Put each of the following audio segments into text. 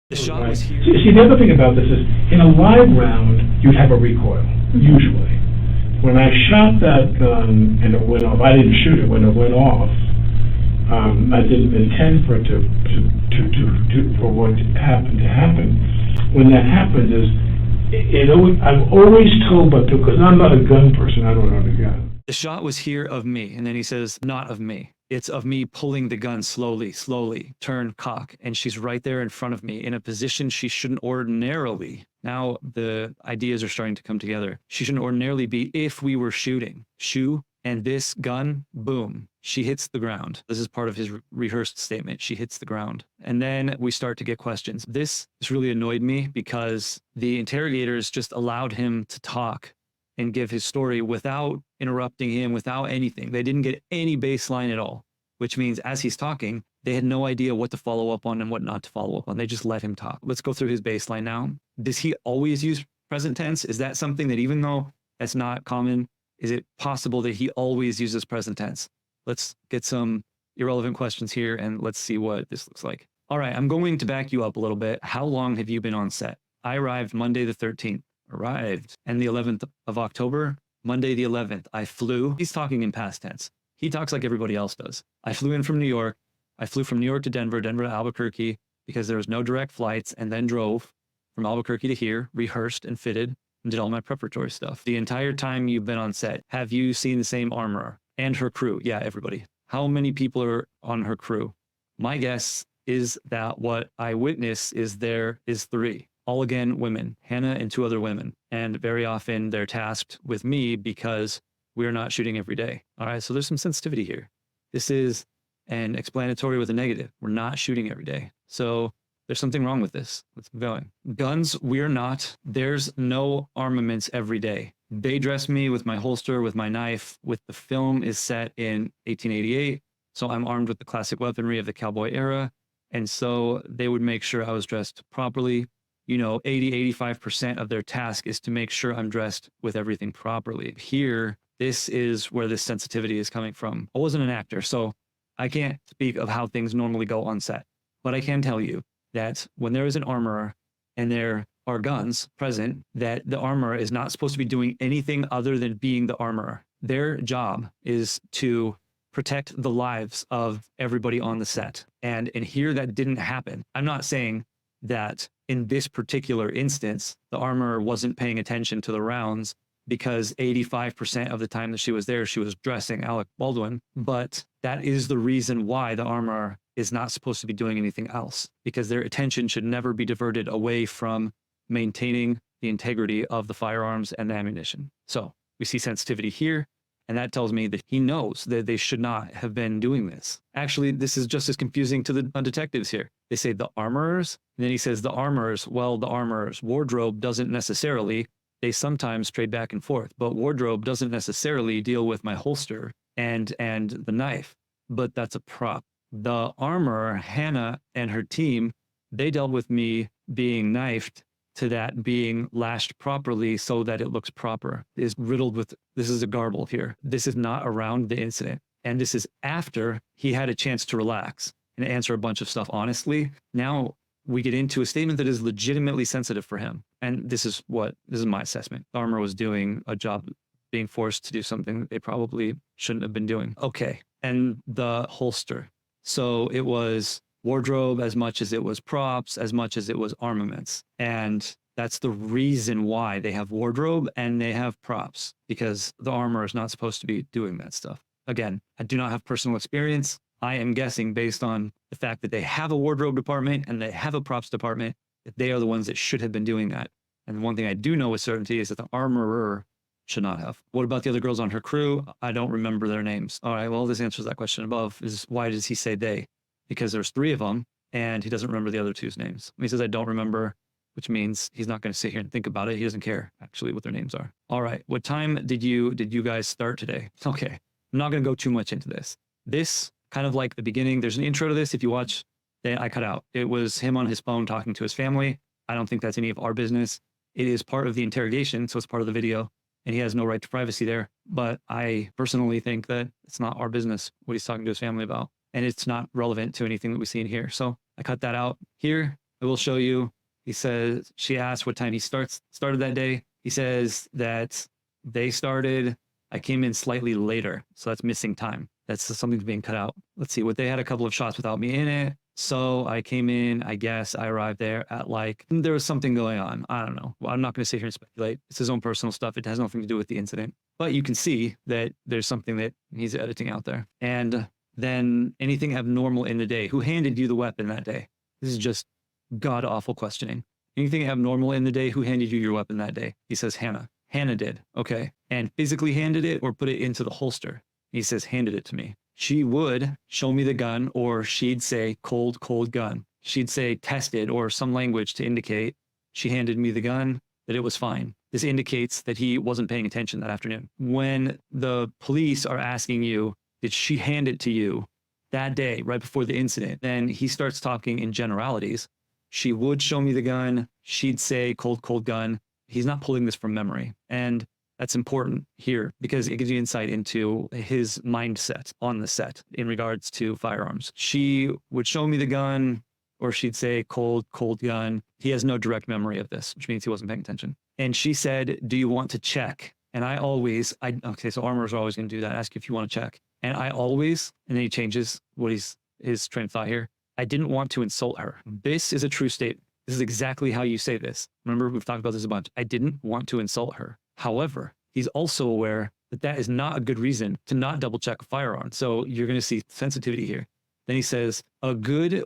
The shot was here. See, the other thing about this is, in a live round, you'd have a recoil, usually. When I shot that gun and it went off, I didn't shoot it. When it went off, I didn't intend for it for what happened to happen. When that happens, I'm always told, but because I'm not a gun person, I don't own a gun. The shot was here of me, and then he says, not of me. It's of me pulling the gun slowly, turn, cock, and she's right there in front of me in a position she shouldn't ordinarily. Now the ideas are starting to come together. She shouldn't ordinarily be if we were shooting. Shoe and this gun, boom, she hits the ground. This is part of his rehearsed statement. She hits the ground. And then we start to get questions. This really annoyed me because the interrogators just allowed him to talk and give his story without interrupting him, without anything. They didn't get any baseline at all, which means as he's talking, they had no idea what to follow up on and what not to follow up on. They just let him talk. Let's go through his baseline now. Does he always use present tense? Is that something that, even though that's not common, is it possible that he always uses present tense? Let's get some irrelevant questions here and let's see what this looks like. All right, I'm going to back you up a little bit. How long have you been on set? I arrived Monday the 13th. And the 11th of October, Monday the 11th, I flew. He's talking in past tense. He talks like everybody else does. I flew in from New York. I flew from New York to Denver, Denver to Albuquerque, because there was no direct flights, and then drove from Albuquerque to here, rehearsed and fitted, and did all my preparatory stuff. The entire time you've been on set, have you seen the same armorer and her crew? Yeah, everybody. How many people are on her crew? My guess is that what I witness is there is 3. All again, women, Hannah and 2 other women. And very often they're tasked with me because we're not shooting every day. All right, so there's some sensitivity here. This is an explanatory with a negative. We're not shooting every day. So there's something wrong with this. Let's keep going. Guns, we're not. There's no armaments every day. They dress me with my holster, with my knife, with the film is set in 1888. So I'm armed with the classic weaponry of the cowboy era. And so they would make sure I was dressed properly. 80-85% of their task is to make sure I'm dressed with everything properly. Here, this is where this sensitivity is coming from. I wasn't an actor, so I can't speak of how things normally go on set. But I can tell you that when there is an armorer and there are guns present, that the armorer is not supposed to be doing anything other than being the armorer. Their job is to protect the lives of everybody on the set. And here that didn't happen. I'm not saying that in this particular instance, the armorer wasn't paying attention to the rounds because 85% of the time that she was there, she was dressing Alec Baldwin. But that is the reason why the armorer is not supposed to be doing anything else, because their attention should never be diverted away from maintaining the integrity of the firearms and the ammunition. So we see sensitivity here. And that tells me that he knows that they should not have been doing this. Actually, this is just as confusing to the detectives here. They say the armorers, and then he says the armorers. Well, the armorers' wardrobe doesn't necessarily, they sometimes trade back and forth, but wardrobe doesn't necessarily deal with my holster and the knife, but that's a prop. The armorer, Hannah, and her team, they dealt with me being knifed to that being lashed properly so that it looks proper. Is riddled with, this is a garble here. This is not around the incident. And this is after he had a chance to relax and answer a bunch of stuff honestly. Now we get into a statement that is legitimately sensitive for him. And this is my assessment. The armor was doing a job, being forced to do something that they probably shouldn't have been doing. Okay, and the holster. So it was wardrobe as much as it was props, as much as it was armaments. And that's the reason why they have wardrobe and they have props, because the armor is not supposed to be doing that stuff. Again, I do not have personal experience. I am guessing based on the fact that they have a wardrobe department and they have a props department, that they are the ones that should have been doing that. And one thing I do know with certainty is that the armorer should not have. What about the other girls on her crew? I don't remember their names. All right, well, this answers that question above. Is why does he say they? Because there's 3 of them and he doesn't remember the other 2's names. He says, I don't remember, which means he's not going to sit here and think about it. He doesn't care actually what their names are. All right. What time did you guys start today? Okay. I'm not going to go too much into this. This kind of like the beginning, there's an intro to this. If you watch, I cut out. It was him on his phone talking to his family. I don't think that's any of our business. It is part of the interrogation. So it's part of the video and he has no right to privacy there. But I personally think that it's not our business what he's talking to his family about. And it's not relevant to anything that we see in here. So I cut that out. Here, I will show you. He says, she asked what time he started that day. He says that they started, I came in slightly later. So that's missing time. That's something's being cut out. Let's see what they had a couple of shots without me in it. So I came in, I guess I arrived there at there was something going on. I don't know. Well, I'm not going to sit here and speculate. It's his own personal stuff. It has nothing to do with the incident, but you can see that there's something that he's editing out there. And then anything abnormal in the day, who handed you the weapon that day? This is just god awful questioning. Anything abnormal in the day, who handed you your weapon that day? He says, Hannah. Hannah did. Okay. And physically handed it or put it into the holster? He says, handed it to me. She would show me the gun, or she'd say cold gun. She'd say tested, or some language to indicate she handed me the gun, that it was fine. This indicates that he wasn't paying attention that afternoon. When the police are asking you, did she hand it to you that day, right before the incident? Then he starts talking in generalities. She would show me the gun. She'd say cold gun. He's not pulling this from memory. And that's important here because it gives you insight into his mindset on the set in regards to firearms. She would show me the gun, or she'd say cold gun. He has no direct memory of this, which means he wasn't paying attention. And she said, do you want to check? And okay, so armorers are always going to do that, ask you if you want to check. And I always, and then he changes what his train of thought here. I didn't want to insult her. This is a true statement. This is exactly how you say this. Remember, we've talked about this a bunch. I didn't want to insult her. However, he's also aware that that is not a good reason to not double check a firearm. So you're going to see sensitivity here. Then he says,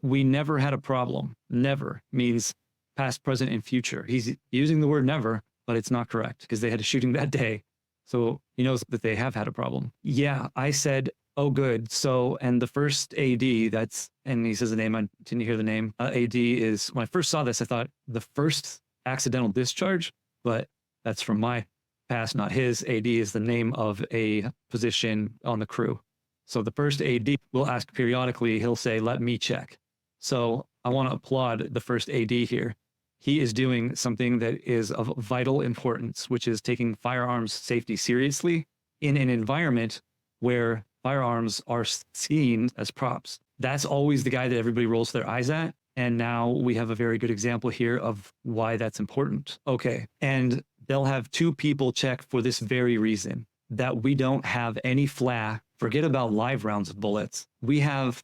we never had a problem. Never means past, present, and future. He's using the word never, but it's not correct because they had a shooting that day. So he knows that they have had a problem. Yeah, I said, oh, good. So, and the first AD, and he says the name, I didn't hear the name. AD is, when I first saw this, I thought the first accidental discharge, but that's from my past, not his. AD is the name of a position on the crew. So the first AD will ask periodically, he'll say, let me check. So I want to applaud the first AD here. He is doing something that is of vital importance, which is taking firearms safety seriously in an environment where firearms are seen as props. That's always the guy that everybody rolls their eyes at. And now we have a very good example here of why that's important. Okay. And they'll have two people check for this very reason, that we don't have any forget about live rounds of bullets. We have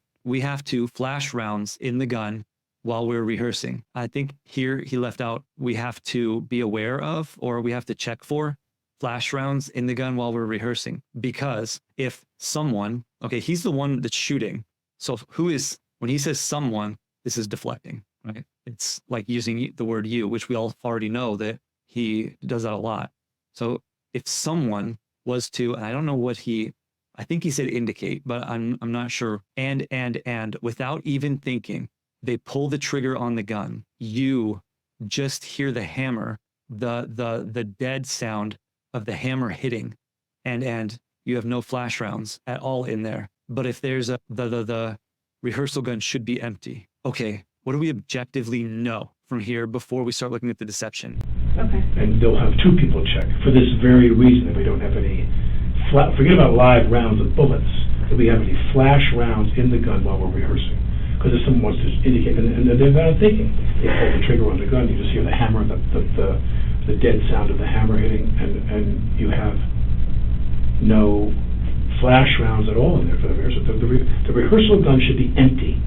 to flash rounds in the gun while we're rehearsing. I think here he left out, we have to be aware of, or we have to check for flash rounds in the gun while we're rehearsing. Because if someone, okay, he's the one that's shooting. So when he says someone, this is deflecting, right? It's like using the word you, which we all already know that he does that a lot. So if someone was to, and I don't know I think he said indicate, but I'm not sure. And without even thinking, they pull the trigger on the gun. You just hear the hammer, the dead sound of the hammer hitting, and you have no flash rounds at all in there. But if there's the rehearsal gun should be empty. Okay, what do we objectively know from here before we start looking at the deception? Okay. And they'll have two people check for this very reason, that we don't have any forget about live rounds of bullets, that we have any flash rounds in the gun while we're rehearsing. Because if someone wants to indicate, and they're not thinking, they pull the trigger on the gun, you just hear the hammer, the dead sound of the hammer hitting, and you have no flash rounds at all in there for the rehearsal. The rehearsal gun should be empty.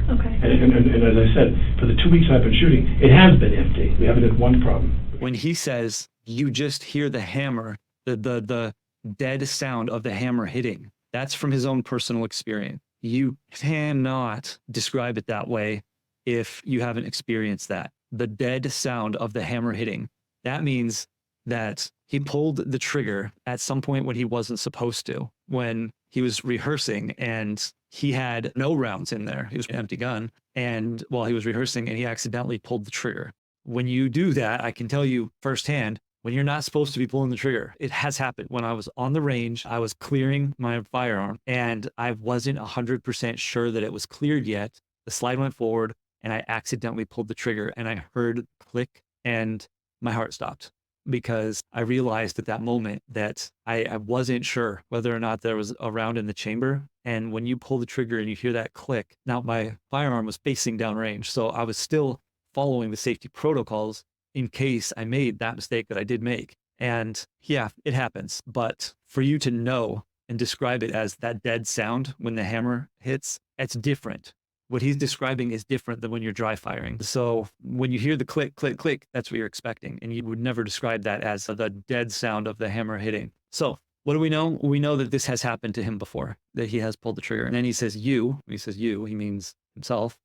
Okay. And as I said, for the 2 weeks I've been shooting, it has been empty. We haven't had one problem. When he says you just hear the hammer, the dead sound of the hammer hitting, that's from his own personal experience. You cannot describe it that way if you haven't experienced that. The dead sound of the hammer hitting, that means that he pulled the trigger at some point when he wasn't supposed to, when he was rehearsing and he had no rounds in there. It was an empty gun. And while he was rehearsing, and he accidentally pulled the trigger. When you do that, I can tell you firsthand, when you're not supposed to be pulling the trigger. It has happened. When I was on the range, I was clearing my firearm and I wasn't 100% sure that it was cleared yet. The slide went forward and I accidentally pulled the trigger and I heard click and my heart stopped because I realized at that moment that I wasn't sure whether or not there was a round in the chamber. And when you pull the trigger and you hear that click, now my firearm was facing downrange. So I was still following the safety protocols in case I made that mistake that I did make. And yeah, it happens. But for you to know and describe it as that dead sound when the hammer hits, it's different. What he's describing is different than when you're dry firing. So when you hear the click, click, click, that's what you're expecting. And you would never describe that as the dead sound of the hammer hitting. So what do we know? We know that this has happened to him before, that he has pulled the trigger. And then he says, you, when he says you, he means himself.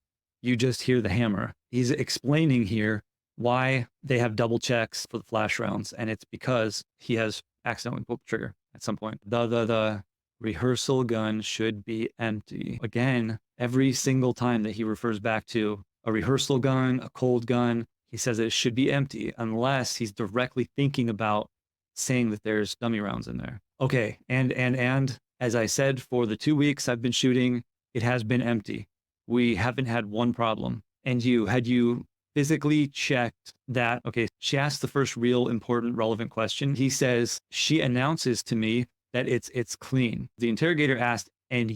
You just hear the hammer. He's explaining here why they have double checks for the flash rounds. And it's because he has accidentally pulled the trigger at some point. The rehearsal gun should be empty. Again, every single time that he refers back to a rehearsal gun, a cold gun, he says it should be empty unless he's directly thinking about saying that there's dummy rounds in there. Okay, and as I said, for the 2 weeks I've been shooting, it has been empty. We haven't had one problem. And had you physically checked that? Okay, she asked the first real important relevant question. He says, she announces to me that it's clean. The interrogator asked, and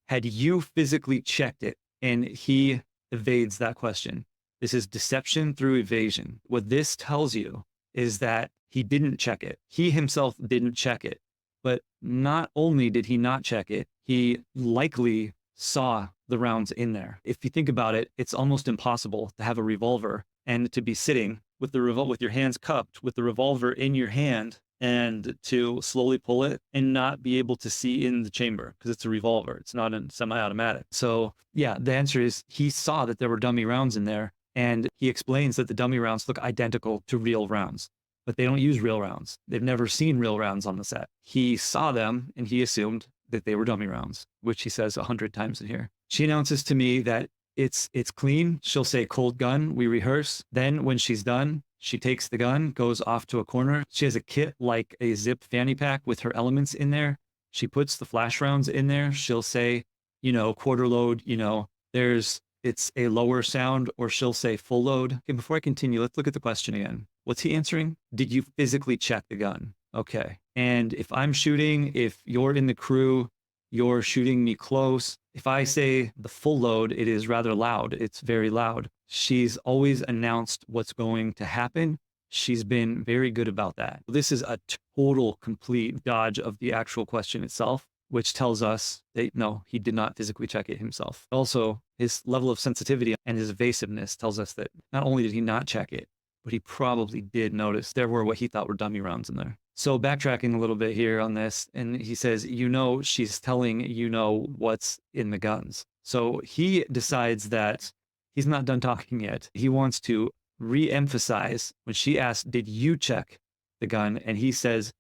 had you physically checked it? And he evades that question. This is deception through evasion. What this tells you is that he didn't check it. He himself didn't check it. But not only did he not check it, he likely saw the rounds in there. If you think about it, it's almost impossible to have a revolver and to be sitting with with your hands cupped, with the revolver in your hand, and to slowly pull it and not be able to see in the chamber because it's a revolver. It's not a semi-automatic. So yeah, the answer is he saw that there were dummy rounds in there, and he explains that the dummy rounds look identical to real rounds, but they don't use real rounds. They've never seen real rounds on the set. He saw them and he assumed that they were dummy rounds, which he says 100 times in here. She announces to me that it's clean. She'll say cold gun. We rehearse. Then when she's done, she takes the gun, goes off to a corner. She has a kit like a zip fanny pack with her elements in there. She puts the flash rounds in there. She'll say, quarter load, it's a lower sound, or she'll say full load. Okay, before I continue, let's look at the question again. What's he answering? Did you physically check the gun? Okay. And if I'm shooting, if you're in the crew, you're shooting me close. If I say the full load, it is rather loud. It's very loud. She's always announced what's going to happen. She's been very good about that. This is a total, complete dodge of the actual question itself, which tells us that no, he did not physically check it himself. Also, his level of sensitivity and his evasiveness tells us that not only did he not check it, but he probably did notice there were what he thought were dummy rounds in there. So backtracking a little bit here on this, and he says, she's telling what's in the guns. So he decides that he's not done talking yet. He wants to re-emphasize when she asks, did you check the gun? And he says,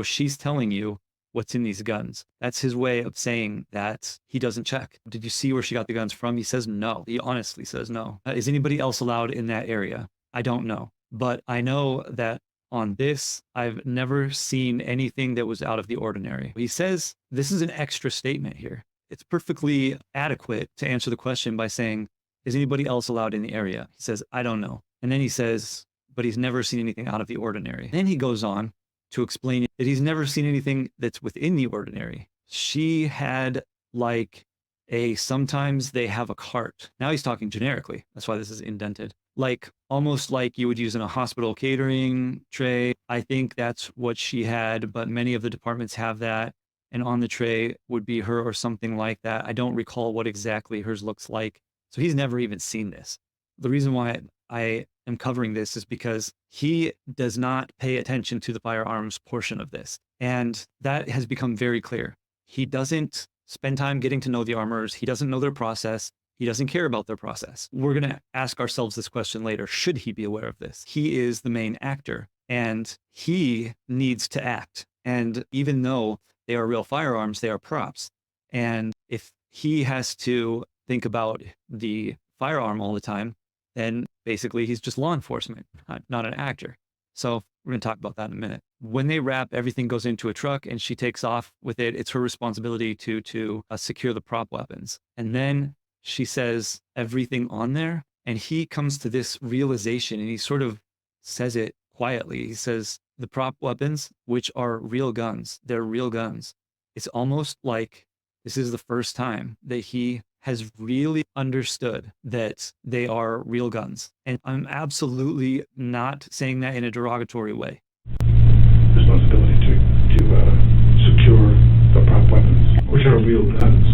she's telling you what's in these guns. That's his way of saying that he doesn't check. Did you see where she got the guns from? He says no. He honestly says no. Is anybody else allowed in that area? I don't know. But I know that on this, I've never seen anything that was out of the ordinary. He says this is an extra statement here. It's perfectly adequate to answer the question by saying, is anybody else allowed in the area? He says, I don't know. And then he says, but he's never seen anything out of the ordinary. Then he goes on to explain that he's never seen anything that's within the ordinary. She had sometimes they have a cart. Now he's talking generically. That's why this is indented. Almost like you would use in a hospital catering tray. I think that's what she had, but many of the departments have that. And on the tray would be her or something like that. I don't recall what exactly hers looks like. So he's never even seen this. The reason why I am covering this is because he does not pay attention to the firearms portion of this. And that has become very clear. He doesn't spend time getting to know the armorers. He doesn't know their process. He doesn't care about their process. We're going to ask ourselves this question later. Should he be aware of this? He is the main actor and he needs to act. And even though they are real firearms, they are props. And if he has to think about the firearm all the time, then basically he's just law enforcement, not an actor. So we're going to talk about that in a minute. When they wrap, everything goes into a truck and she takes off with it. It's her responsibility to secure the prop weapons. And then she says everything on there. And he comes to this realization and he sort of says it quietly. He says the prop weapons, which are real guns, they're real guns. It's almost like this is the first time that he has really understood that they are real guns. And I'm absolutely not saying that in a derogatory way. Responsibility to secure the prop weapons, which are real guns,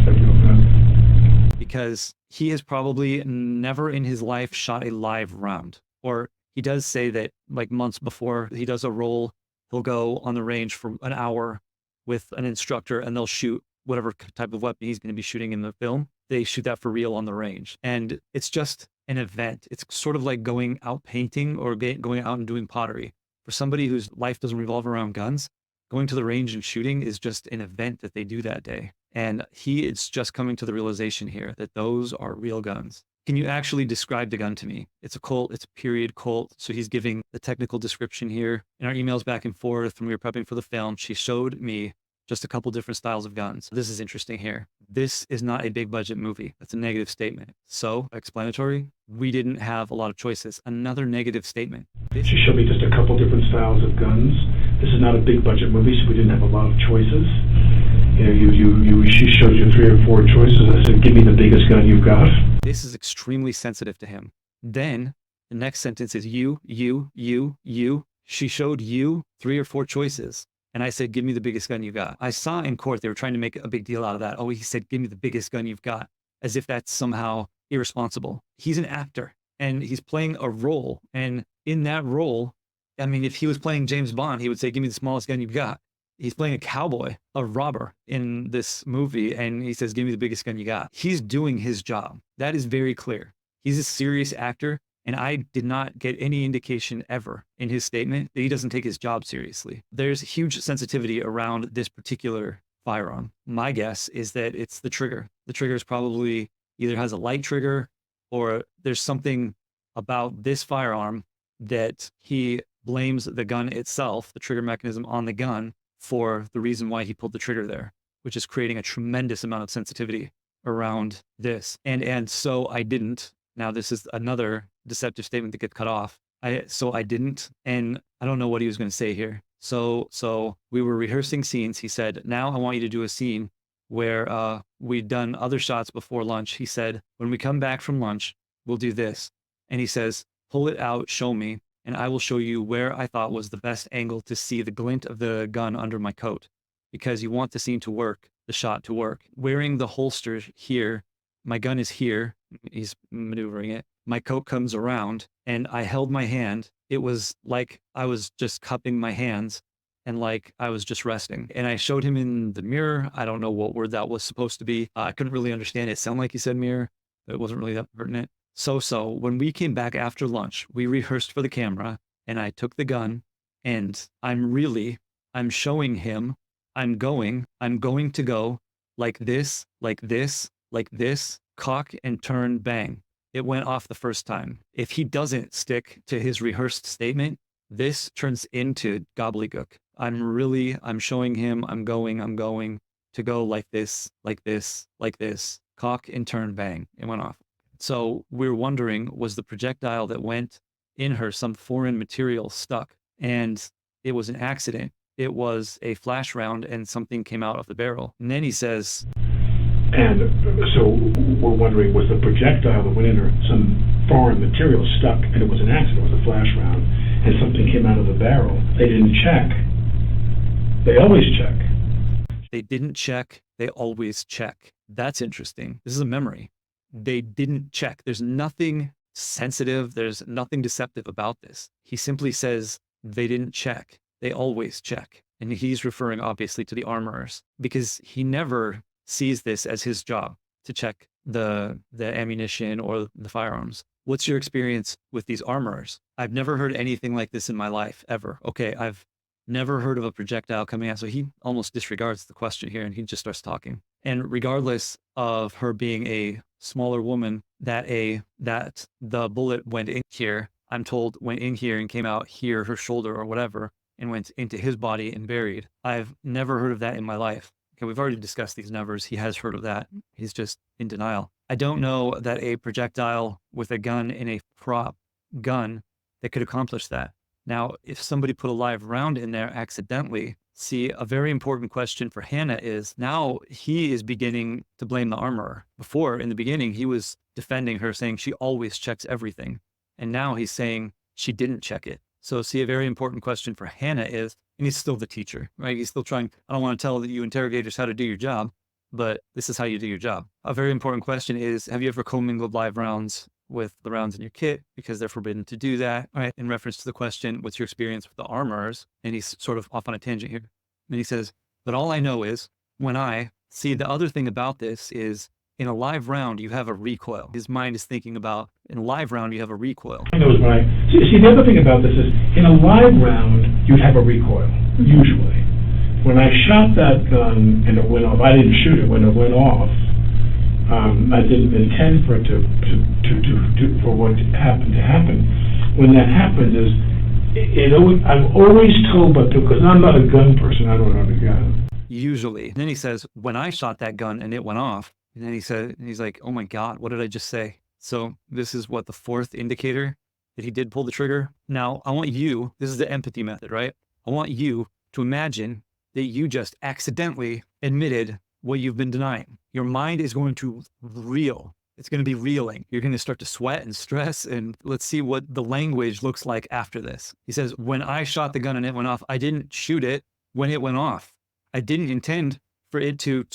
Because he has probably never in his life shot a live round. Or he does say that like months before he does a roll, he'll go on the range for an hour with an instructor and they'll shoot whatever type of weapon he's going to be shooting in the film. They shoot that for real on the range. And it's just an event. It's sort of like going out painting or going out and doing pottery. For somebody whose life doesn't revolve around guns, going to the range and shooting is just an event that they do that day. And he is just coming to the realization here that those are real guns. Can you actually describe the gun to me? It's a Colt, it's a period Colt. So he's giving the technical description here. In our emails back and forth when we were prepping for the film, she showed me just a couple different styles of guns. This is interesting here. This is not a big budget movie. That's a negative statement. So, explanatory, we didn't have a lot of choices. Another negative statement. She showed me just a couple different styles of guns. This is not a big budget movie, so we didn't have a lot of choices. She showed you 3 or 4 choices. I said, give me the biggest gun you've got. This is extremely sensitive to him. Then the next sentence is you. She showed you 3 or 4 choices. And I said, give me the biggest gun you got. I saw in court, they were trying to make a big deal out of that. Oh, he said, give me the biggest gun you've got, as if that's somehow irresponsible. He's an actor and he's playing a role. And in that role, I mean, if he was playing James Bond, he would say, give me the smallest gun you've got. He's playing a cowboy, a robber in this movie. And he says, give me the biggest gun you got. He's doing his job. That is very clear. He's a serious actor. And I did not get any indication ever in his statement that he doesn't take his job seriously. There's huge sensitivity around this particular firearm. My guess is that it's the trigger. The trigger is probably either has a light trigger or there's something about this firearm that he blames the gun itself, the trigger mechanism on the gun, for the reason why he pulled the trigger there, which is creating a tremendous amount of sensitivity around this. And so I didn't. Now, this is another deceptive statement that gets cut off. So I didn't, and I don't know what he was going to say here. So we were rehearsing scenes. He said, now I want you to do a scene where we'd done other shots before lunch. He said, when we come back from lunch, we'll do this. And he says, pull it out, show me, and I will show you where I thought was the best angle to see the glint of the gun under my coat, because you want the scene to work, the shot to work. Wearing the holster here, my gun is here. He's maneuvering it. My coat comes around and I held my hand. It was like I was just cupping my hands and like I was just resting. And I showed him in the mirror. I don't know what word that was supposed to be. I couldn't really understand it. It sounded like he said mirror, but it wasn't really that pertinent. So when we came back after lunch, we rehearsed for the camera and I took the gun and I'm showing him, I'm going to go like this, cock and turn, bang. It went off the first time. If he doesn't stick to his rehearsed statement, this turns into gobbledygook. I'm showing him, I'm going to go like this, cock and turn, bang. It went off. So we're wondering, was the projectile that went in her some foreign material stuck? And it was an accident. It was a flash round and something came out of the barrel. And then he says, and so we're wondering, was the projectile that went in her some foreign material stuck, and it was an accident, it was a flash round, and something came out of the barrel? They didn't check. They always check. They didn't check. They always check. That's interesting. This is a memory. They didn't check. There's nothing sensitive. There's nothing deceptive about this. He simply says they didn't check. They always check. And he's referring obviously to the armorers, because he never sees this as his job to check the ammunition or the firearms. What's your experience with these armorers? I've never heard anything like this in my life, ever. Okay, I've never heard of a projectile coming out. So he almost disregards the question here and he just starts talking. And regardless of her being a smaller woman, that the bullet went in here, I'm told went in here and came out here, her shoulder or whatever, and went into his body and buried. I've never heard of that in my life. Okay, we've already discussed these nevers. He has heard of that. He's just in denial. I don't know that a projectile with a gun in a prop gun that could accomplish that. Now, if somebody put a live round in there accidentally, See, a very important question for Hannah is now he is beginning to blame the armorer. Before, in the beginning, he was defending her, saying she always checks everything. And now he's saying she didn't check it. So see, a very important question for Hannah is, and he's still the teacher, right? He's still trying, I don't want to tell you interrogators how to do your job, but this is how you do your job. A very important question is, have you ever commingled live rounds with the rounds in your kit? Because they're forbidden to do that, right? In reference to the question, what's your experience with the armorers? And he's sort of off on a tangent here. And he says, but all I know is when I see, the other thing about this is in a live round, you have a recoil. His mind is thinking about in a live round, you have a recoil. I know it's right. See, the other thing about this is in a live round, you'd have a recoil, usually. When I shot that gun and it went off, I didn't shoot it when it went off. I didn't intend for it for what happened to happen. When that happens is, I'm always told, but because I'm not a gun person, I don't have a gun. Usually. And then he says, when I shot that gun and it went off, and then he's like, oh my God, what did I just say? So this is what the fourth indicator that he did pull the trigger. Now I want you, this is the empathy method, right? I want you to imagine that you just accidentally admitted what you've been denying. Your mind is going to reel. It's going to be reeling. You're going to start to sweat and stress. And let's see what the language looks like after this. He says, when I shot the gun and it went off, I didn't shoot it when it went off. I didn't intend for it to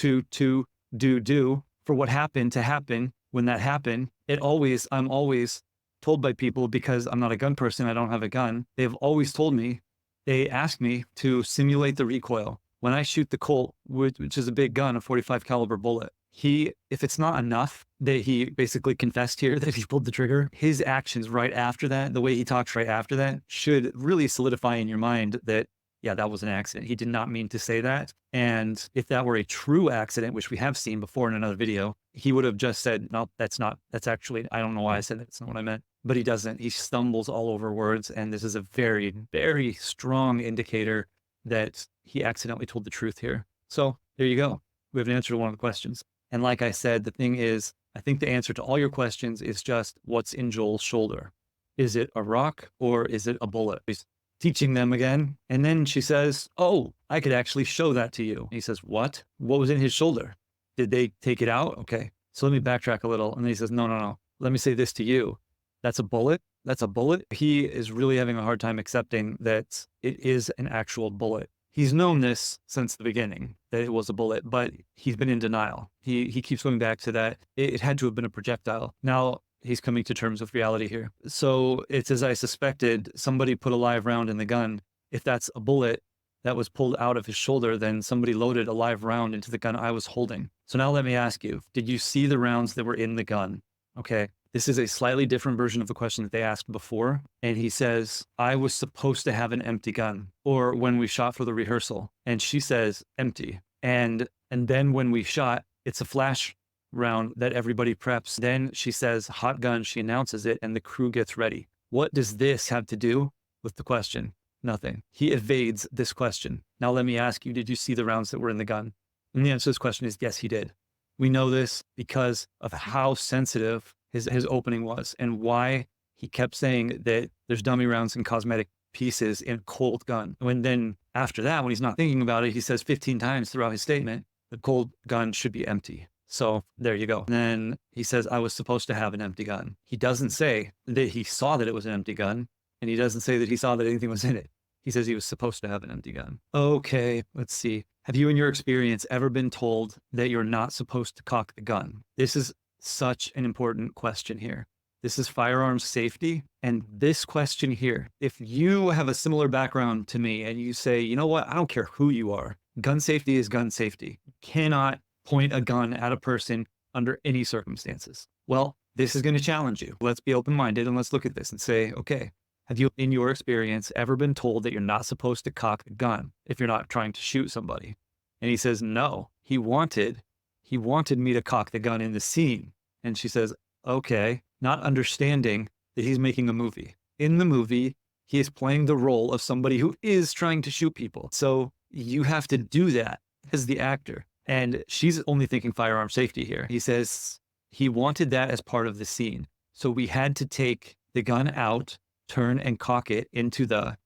for what happened to happen when that happened. I'm always told by people, because I'm not a gun person, I don't have a gun. They've always told me, they ask me to simulate the recoil. When I shoot the Colt, which is a big gun, a 45 caliber bullet, if it's not enough that he basically confessed here that he pulled the trigger, his actions right after that, the way he talks right after that, should really solidify in your mind that, yeah, that was an accident. He did not mean to say that. And if that were a true accident, which we have seen before in another video, he would have just said, no, that's actually, I don't know why I said that. It's not what I meant. But he doesn't. He stumbles all over words. And this is a very, very strong indicator that he accidentally told the truth here. So there you go. We have an answer to one of the questions. And like I said, the thing is, I think the answer to all your questions is just what's in Joel's shoulder. Is it a rock or is it a bullet? He's teaching them again. And then she says, oh, I could actually show that to you. And he says, what? What was in his shoulder? Did they take it out? Okay. So let me backtrack a little. And then he says, no. Let me say this to you. That's a bullet. That's a bullet. He is really having a hard time accepting that it is an actual bullet. He's known this since the beginning, that it was a bullet, but he's been in denial. He keeps going back to that. It had to have been a projectile. Now he's coming to terms with reality here. So it's as I suspected, somebody put a live round in the gun. If that's a bullet that was pulled out of his shoulder, then somebody loaded a live round into the gun I was holding. So now let me ask you, did you see the rounds that were in the gun? Okay. This is a slightly different version of the question that they asked before. And he says, I was supposed to have an empty gun, or when we shot for the rehearsal. And she says, empty. And then when we shot, it's a flash round that everybody preps. Then she says, hot gun, she announces it, and the crew gets ready. What does this have to do with the question? Nothing. He evades this question. Now let me ask you, did you see the rounds that were in the gun? And the answer to this question is yes, he did. We know this because of how sensitive his opening was and why he kept saying that there's dummy rounds and cosmetic pieces in a Colt gun. When then after that, when he's not thinking about it, he says 15 times throughout his statement, the Colt gun should be empty. So there you go. And then he says, I was supposed to have an empty gun. He doesn't say that he saw that it was an empty gun. And he doesn't say that he saw that anything was in it. He says he was supposed to have an empty gun. Okay, let's see. Have you in your experience ever been told that you're not supposed to cock the gun? This is such an important question here. This is firearms safety. And this question here, if you have a similar background to me and you say, you know what, I don't care who you are, gun safety is gun safety. You cannot point a gun at a person under any circumstances. Well, this is going to challenge you. Let's be open-minded and let's look at this and say, okay, have you in your experience ever been told that you're not supposed to cock the gun if you're not trying to shoot somebody? And he says, no, he wanted me to cock the gun in the scene. And she says, okay, not understanding that he's making a movie. In the movie, he is playing the role of somebody who is trying to shoot people. So you have to do that as the actor. And she's only thinking firearm safety here. He says he wanted that as part of the scene. So we had to take the gun out, turn and cock it into the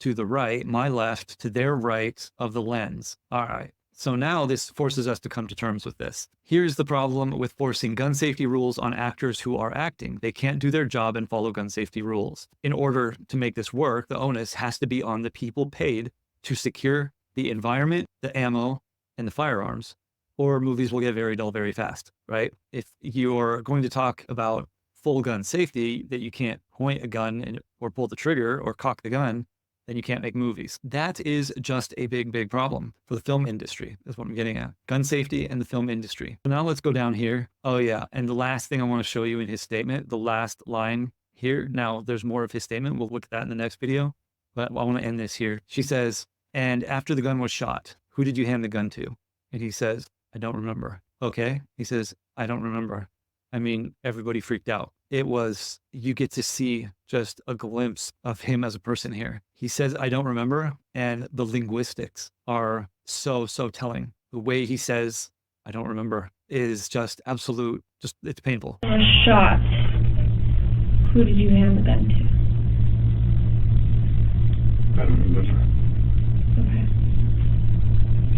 to the right, my left to their right of the lens. All right. So now this forces us to come to terms with this. Here's the problem with forcing gun safety rules on actors who are acting. They can't do their job and follow gun safety rules. In order to make this work, the onus has to be on the people paid to secure the environment, the ammo, and the firearms, or movies will get very dull very fast, right? If you're going to talk about full gun safety, that you can't point a gun or pull the trigger or cock the gun, then you can't make movies. That is just a big, big problem for the film industry, is what I'm getting at. Gun safety and the film industry. So now let's go down here. Oh yeah, and the last thing I want to show you in his statement, the last line here. Now there's more of his statement. We'll look at that in the next video, but I want to end this here. She says, and after the gun was shot, who did you hand the gun to? And he says, I don't remember. Okay. He says, I don't remember. I mean, everybody freaked out. It was, you get to see just a glimpse of him as a person here. He says, I don't remember. And the linguistics are so, so telling. The way he says, I don't remember, is just absolute, it's painful. Was shot. Who did you hand the gun to? I don't remember. Okay.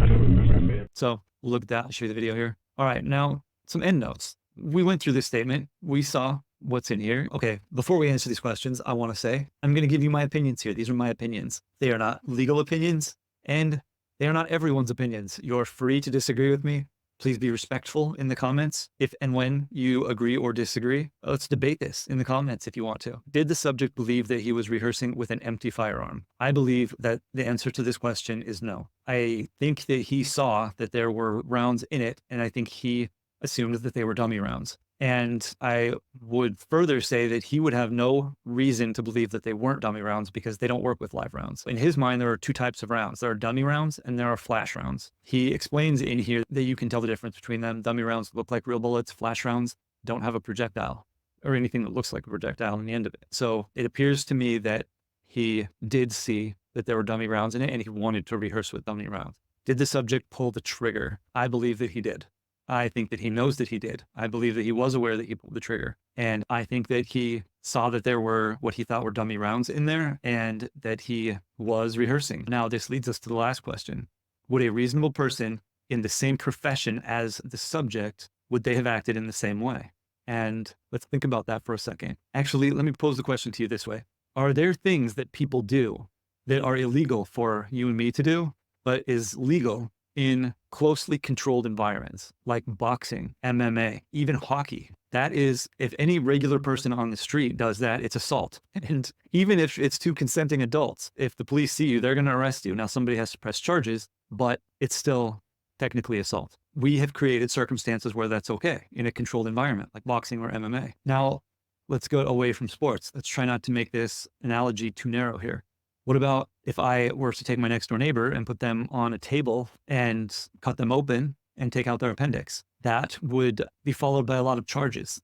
I don't remember. So look at that. I'll show you the video here. All right. Now some end notes. We went through this statement. We saw what's in here. Okay. Before we answer these questions, I want to say, I'm going to give you my opinions here. These are my opinions. They are not legal opinions and they are not everyone's opinions. You're free to disagree with me. Please be respectful in the comments. If and when you agree or disagree, let's debate this in the comments if you want to. Did the subject believe that he was rehearsing with an empty firearm? I believe that the answer to this question is no. I think that he saw that there were rounds in it, and I think he assumed that they were dummy rounds. And I would further say that he would have no reason to believe that they weren't dummy rounds because they don't work with live rounds. In his mind, there are two types of rounds. There are dummy rounds and there are flash rounds. He explains in here that you can tell the difference between them. Dummy rounds look like real bullets. Flash rounds don't have a projectile or anything that looks like a projectile in the end of it. So it appears to me that he did see that there were dummy rounds in it and he wanted to rehearse with dummy rounds. Did the subject pull the trigger? I believe that he did. I think that he knows that he did. I believe that he was aware that he pulled the trigger. And I think that he saw that there were what he thought were dummy rounds in there and that he was rehearsing. Now, this leads us to the last question. Would a reasonable person in the same profession as the subject, would they have acted in the same way? And let's think about that for a second. Actually, let me pose the question to you this way. Are there things that people do that are illegal for you and me to do, but is legal in closely controlled environments like boxing, MMA, even hockey? That is, if any regular person on the street does that, it's assault. And even if it's two consenting adults, if the police see you, they're going to arrest you. Now, somebody has to press charges, but it's still technically assault. We have created circumstances where that's okay in a controlled environment like boxing or MMA. Now, let's go away from sports. Let's try not to make this analogy too narrow here. What about if I were to take my next door neighbor and put them on a table and cut them open and take out their appendix? That would be followed by a lot of charges.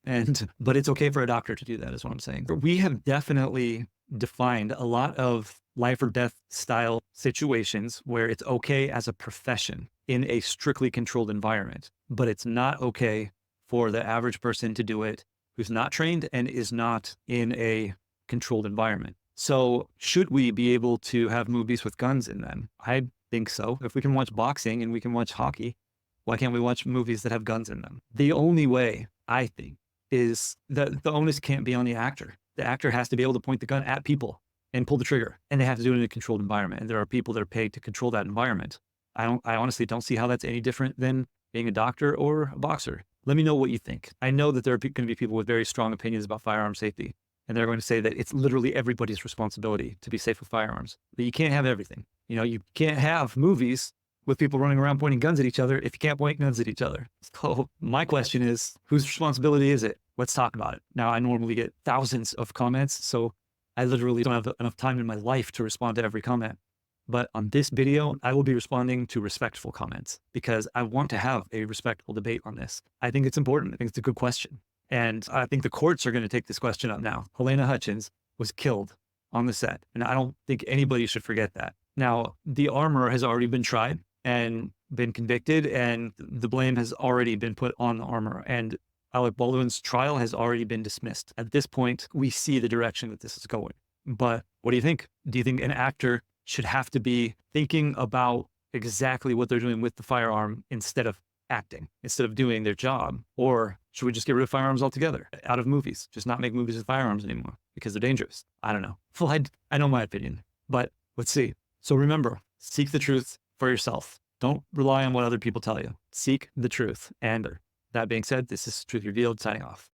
But it's okay for a doctor to do that, is what I'm saying. We have definitely defined a lot of life or death style situations where it's okay as a profession in a strictly controlled environment, but it's not okay for the average person to do it who's not trained and is not in a controlled environment. So should we be able to have movies with guns in them? I think so. If we can watch boxing and we can watch hockey, why can't we watch movies that have guns in them? The only way, I think, is that the onus can't be on the actor. The actor has to be able to point the gun at people and pull the trigger, and they have to do it in a controlled environment. And there are people that are paid to control that environment. I honestly don't see how that's any different than being a doctor or a boxer. Let me know what you think. I know that there are going to be people with very strong opinions about firearm safety. And they're going to say that it's literally everybody's responsibility to be safe with firearms. But you can't have everything. You know, you can't have movies with people running around pointing guns at each other if you can't point guns at each other. So my question is, whose responsibility is it? Let's talk about it. Now, I normally get thousands of comments, so I literally don't have enough time in my life to respond to every comment. But on this video, I will be responding to respectful comments because I want to have a respectful debate on this. I think it's important. I think it's a good question. And I think the courts are going to take this question up now. Helena Hutchins was killed on the set. And I don't think anybody should forget that. Now, the armorer has already been tried and been convicted, and the blame has already been put on the armorer. And Alec Baldwin's trial has already been dismissed. At this point, we see the direction that this is going. But what do you think? Do you think an actor should have to be thinking about exactly what they're doing with the firearm instead of acting, instead of doing their job? Or should we just get rid of firearms altogether out of movies? Just not make movies with firearms anymore because they're dangerous. I don't know. Well, I know my opinion, but let's see. So remember, seek the truth for yourself. Don't rely on what other people tell you. Seek the truth. And that being said, this is Truth Revealed signing off.